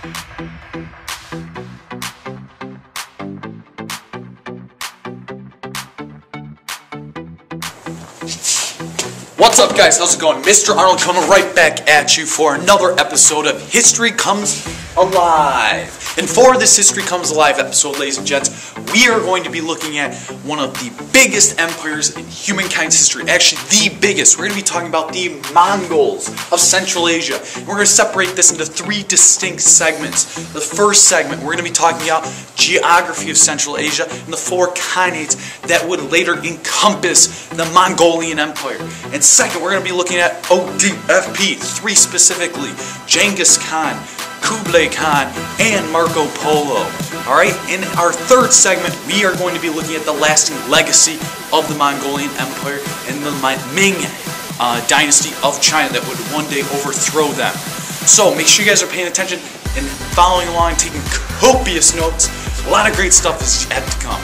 What's up, guys? How's it going? Mr. Arnold coming right back at you for another episode of History Comes Alive. And for this History Comes Alive episode, ladies and gents, we are going to be looking at one of the biggest empires in humankind's history. Actually, the biggest. We're going to be talking about the Mongols of Central Asia. And we're going to separate this into three distinct segments. The first segment, we're going to be talking about geography of Central Asia and the four khanates that would later encompass the Mongolian Empire. And second, we're going to be looking at ODFP, three specifically: Genghis Khan, Kublai Khan, and Marco Polo. Alright, in our third segment, we are going to be looking at the lasting legacy of the Mongolian Empire and the Ming dynasty of China that would one day overthrow them. So make sure you guys are paying attention and following along, taking copious notes. A lot of great stuff is yet to come.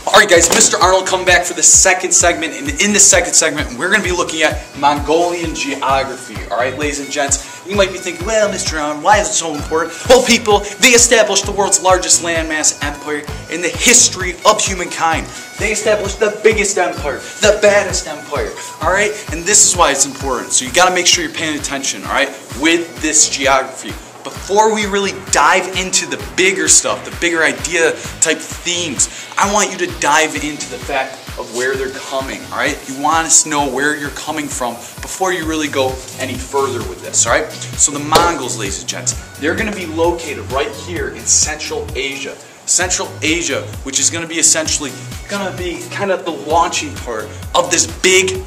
Alright guys, Mr. Arnold coming back for the second segment, and in the second segment we're going to be looking at Mongolian geography. Alright, ladies and gents, you might be thinking, well, Mr. Arnold, why is it so important? Well, people, they established the world's largest landmass empire in the history of humankind. They established the biggest empire, the baddest empire, alright? And this is why it's important, so you got to make sure you're paying attention, alright, with this geography. Before we really dive into the bigger stuff, the bigger idea type themes, I want you to dive into the fact of where they're coming, alright? You want us to know where you're coming from before you really go any further with this, alright? So the Mongols, ladies and gents, they're going to be located right here in Central Asia. Central Asia, which is going to be essentially going to be kind of the launching part of this big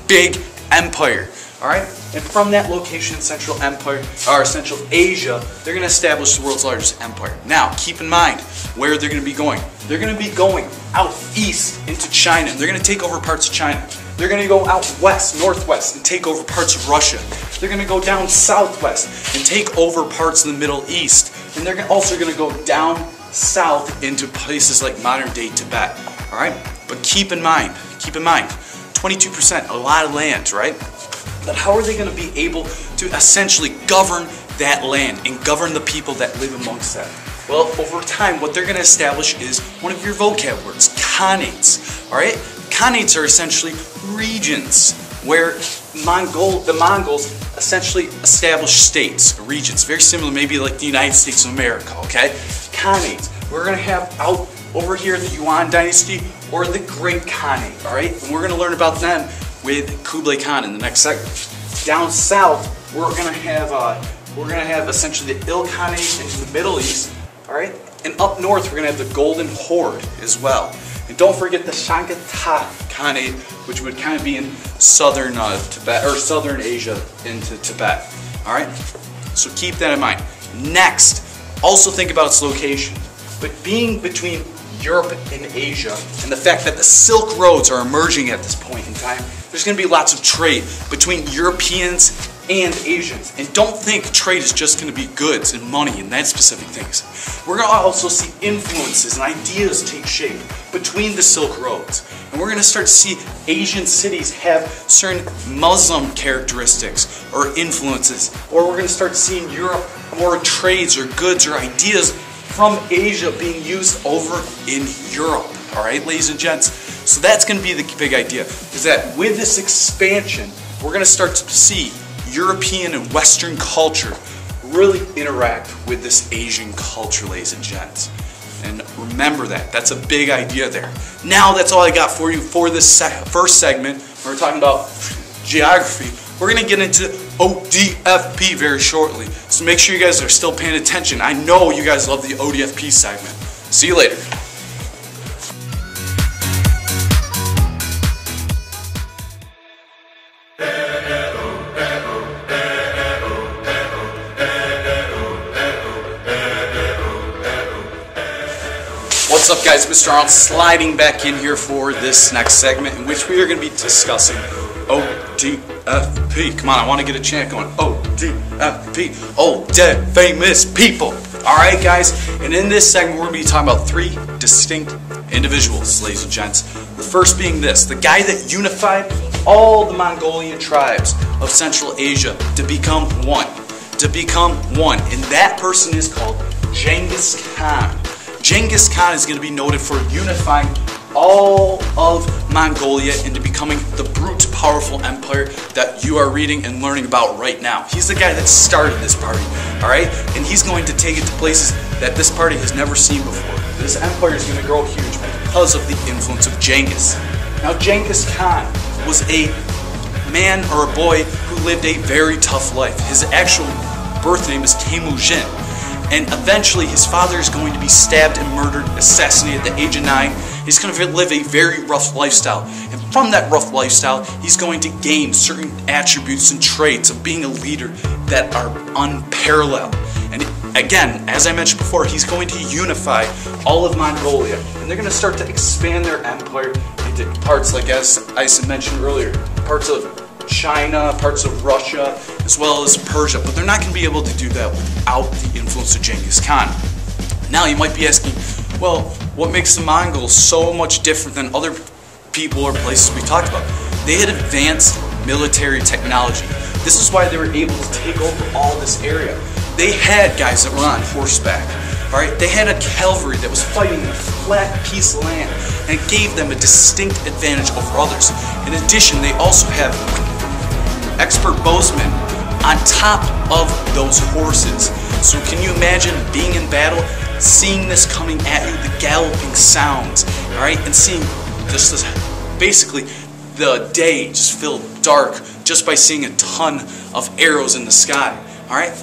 empire. Alright? And from that location in Central Asia, they're going to establish the world's largest empire. Now, keep in mind where they're going to be going. They're going to be going out east into China. They're going to take over parts of China. They're going to go out west, northwest, and take over parts of Russia. They're going to go down southwest and take over parts of the Middle East. And they're also going to go down south into places like modern-day Tibet. Alright? But keep in mind, 22%, a lot of land, right? But how are they going to be able to essentially govern that land and govern the people that live amongst that? Well, over time, what they're going to establish is one of your vocab words, khanates. Alright? Khanates are essentially regions where the Mongols essentially establish states, regions, very similar maybe like the United States of America, okay? Khanates. We're going to have out over here the Yuan dynasty or the Great Khanate, alright? And we're going to learn about them with Kublai Khan in the next segment. Down south, we're going to have essentially the Ilkhanate in the Middle East, all right? And up north, we're going to have the Golden Horde as well. And don't forget the Shanghai Khanate, which would kind of be in southern Tibet or southern Asia into Tibet. All right? So keep that in mind. Next, also think about its location. But being between Europe and Asia, and the fact that the Silk Roads are emerging at this point in time, there's going to be lots of trade between Europeans and Asians. And don't think trade is just going to be goods and money and that specific things. We're going to also see influences and ideas take shape between the Silk Roads. And we're going to start to see Asian cities have certain Muslim characteristics or influences. Or we're going to start seeing Europe more trades or goods or ideas from Asia being used over in Europe. Alright, ladies and gents? So that's going to be the big idea, is that with this expansion, we're going to start to see European and Western culture really interact with this Asian culture, ladies and gents. And remember that. That's a big idea there. Now that's all I got for you for this first segment. We're talking about geography. We're going to get into ODFP very shortly. So make sure you guys are still paying attention. I know you guys love the ODFP segment. See you later. What's up, guys? Mr. Arnold sliding back in here for this next segment in which we are going to be discussing ODFP. Come on, I want to get a chant going. ODFP. Old Dead Famous People. Alright guys, and in this segment we're going to be talking about three distinct individuals, ladies and gents. The first being this, the guy that unified all the Mongolian tribes of Central Asia to become one. And that person is called Genghis Khan. Genghis Khan is going to be noted for unifying all of Mongolia into becoming the brute powerful empire that you are reading and learning about right now. He's the guy that started this party, alright? And he's going to take it to places that this party has never seen before. This empire is going to grow huge because of the influence of Genghis. Now Genghis Khan was a man or a boy who lived a very tough life. His actual birth name is Temujin. And eventually his father is going to be stabbed and murdered, assassinated at the age of 9. He's going to live a very rough lifestyle. And from that rough lifestyle, he's going to gain certain attributes and traits of being a leader that are unparalleled. And again, as I mentioned before, he's going to unify all of Mongolia. And they're going to start to expand their empire into parts like, as I mentioned earlier, parts of China, parts of Russia, as well as Persia, but they're not going to be able to do that without the influence of Genghis Khan. Now you might be asking, well, what makes the Mongols so much different than other people or places we talked about? They had advanced military technology. This is why they were able to take over all this area. They had guys that were on horseback. Alright, they had a cavalry that was fighting a flat piece of land, and it gave them a distinct advantage over others. In addition, they also have expert bowsmen on top of those horses. So can you imagine being in battle, seeing this coming at you, the galloping sounds, alright, and seeing just this, basically the day just filled dark just by seeing a ton of arrows in the sky, alright?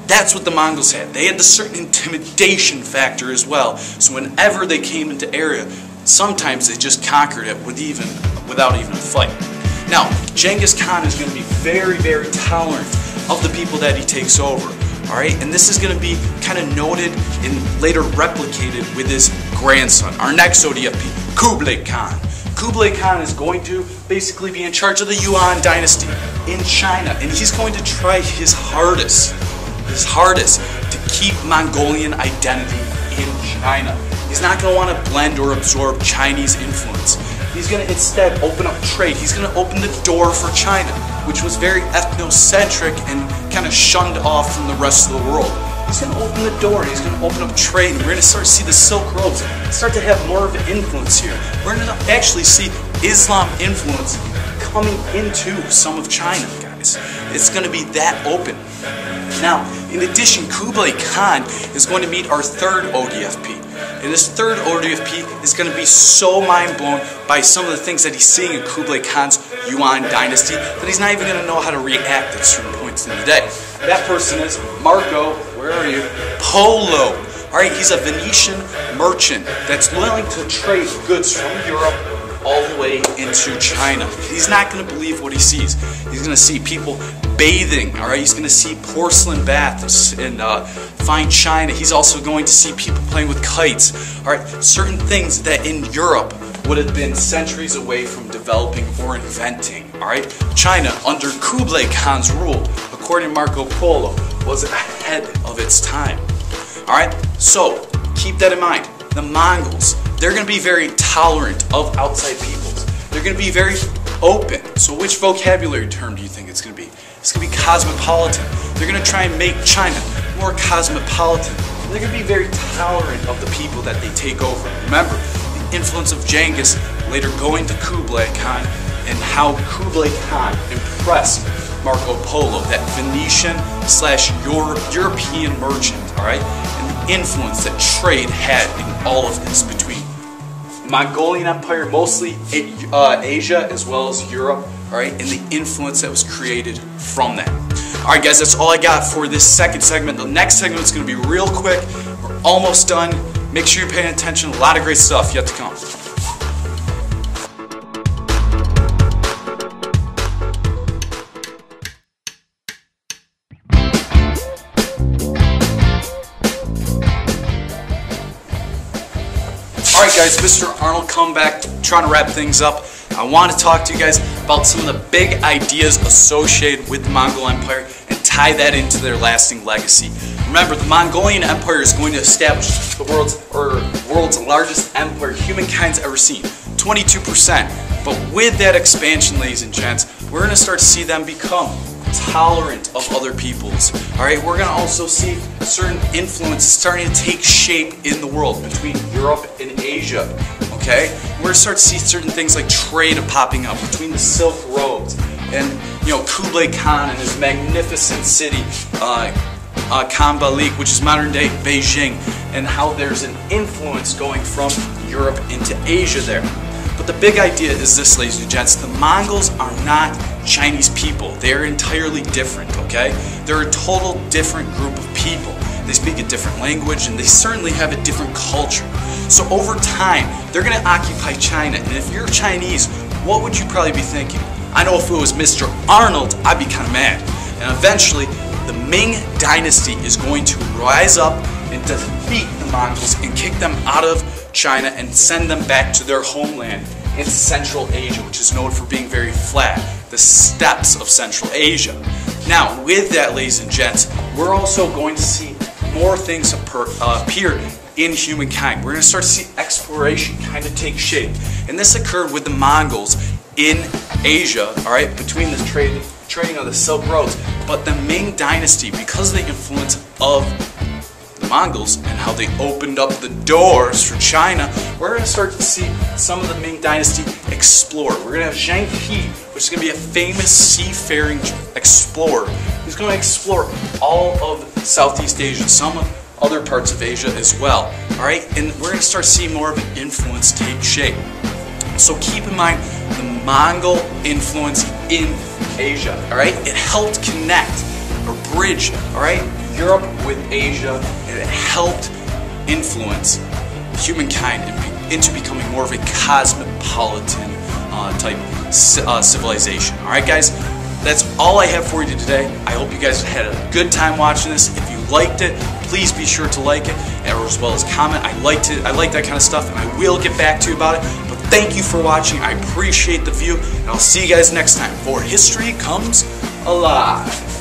That's what the Mongols had. They had the certain intimidation factor as well. So whenever they came into area, sometimes they just conquered it without even a fight. Now, Genghis Khan is going to be very, very tolerant of the people that he takes over. Alright, and this is going to be kind of noted and later replicated with his grandson, our next ODFP, Kublai Khan. Kublai Khan is going to basically be in charge of the Yuan dynasty in China, and he's going to try his hardest to keep Mongolian identity in China. He's not going to want to blend or absorb Chinese influence. He's going to instead open up trade. He's going to open the door for China, which was very ethnocentric and kind of shunned off from the rest of the world. He's going to open the door, and he's going to open up trade, and we're going to start to see the Silk Roads start to have more of an influence here. We're going to actually see Islam influence coming into some of China, guys. It's going to be that open. Now, in addition, Kublai Khan is going to meet our third ODFP. And this third ODFP is going to be so mind-blown by some of the things that he's seeing in Kublai Khan's Yuan dynasty that he's not even going to know how to react at certain points in the day. That person is Marco, where are you? Polo. Alright, he's a Venetian merchant that's willing to trade goods from Europe all the way into China. He's not going to believe what he sees. He's going to see people bathing, alright? He's going to see porcelain baths in fine china. He's also going to see people playing with kites, alright? Certain things that in Europe would have been centuries away from developing or inventing, alright? China, under Kublai Khan's rule, according to Marco Polo, was ahead of its time, alright? So, keep that in mind. The Mongols, they're going to be very tolerant of outside peoples. They're going to be very open. So which vocabulary term do you think it's going to be? It's going to be cosmopolitan. They're going to try and make China more cosmopolitan. And they're going to be very tolerant of the people that they take over. Remember, the influence of Genghis later going to Kublai Khan and how Kublai Khan impressed Marco Polo, that Venetian/European merchant, alright? And the influence that trade had in all of this between Mongolian Empire, mostly Asia as well as Europe, alright, and the influence that was created from that. Alright guys, that's all I got for this second segment. The next segment is going to be real quick. We're almost done. Make sure you're paying attention. A lot of great stuff yet to come. Alright guys, Mr. Arnold come back, trying to wrap things up. I want to talk to you guys about some of the big ideas associated with the Mongol Empire and tie that into their lasting legacy. Remember, the Mongolian Empire is going to establish the world's largest empire humankind's ever seen, 22%. But with that expansion, ladies and gents, we're going to start to see them become tolerant of other peoples. Alright, we're going to also see certain influences starting to take shape in the world between Europe and Asia. Okay? We're going to start to see certain things like trade popping up between the Silk Roads and, Kublai Khan and his magnificent city, Khanbalik, which is modern day Beijing, and how there's an influence going from Europe into Asia there. But the big idea is this, ladies and gents, the Mongols are not Chinese people. They're entirely different, okay? They're a total different group of people. They speak a different language, and they certainly have a different culture. So over time, they're going to occupy China, and if you're Chinese, what would you probably be thinking? I know if it was Mr. Arnold, I'd be kind of mad. And eventually, the Ming Dynasty is going to rise up and defeat the Mongols and kick them out of China and send them back to their homeland in Central Asia, which is known for being very flat, the steppes of Central Asia. Now, with that, ladies and gents, we're also going to see more things appear in humankind. We're going to start to see exploration kind of take shape. And this occurred with the Mongols in Asia, alright, between the trading of the Silk Roads. But the Ming Dynasty, because of the influence of the Mongols and how they opened up the doors for China, we're going to start to see some of the Ming Dynasty explore. We're going to have Zhang He, which is going to be a famous seafaring explorer. He's going to explore all of Southeast Asia, some other parts of Asia as well. Alright, and we're going to start seeing more of an influence take shape. So keep in mind the Mongol influence in Asia. Alright, it helped connect or bridge, alright, Europe with Asia, and it helped influence humankind into becoming more of a cosmopolitan type civilization. Alright guys, that's all I have for you today. I hope you guys had a good time watching this. If you liked it, please be sure to like it, as well as comment. I like that kind of stuff, and I will get back to you about it. But thank you for watching. I appreciate the view, and I'll see you guys next time for History Comes Alive.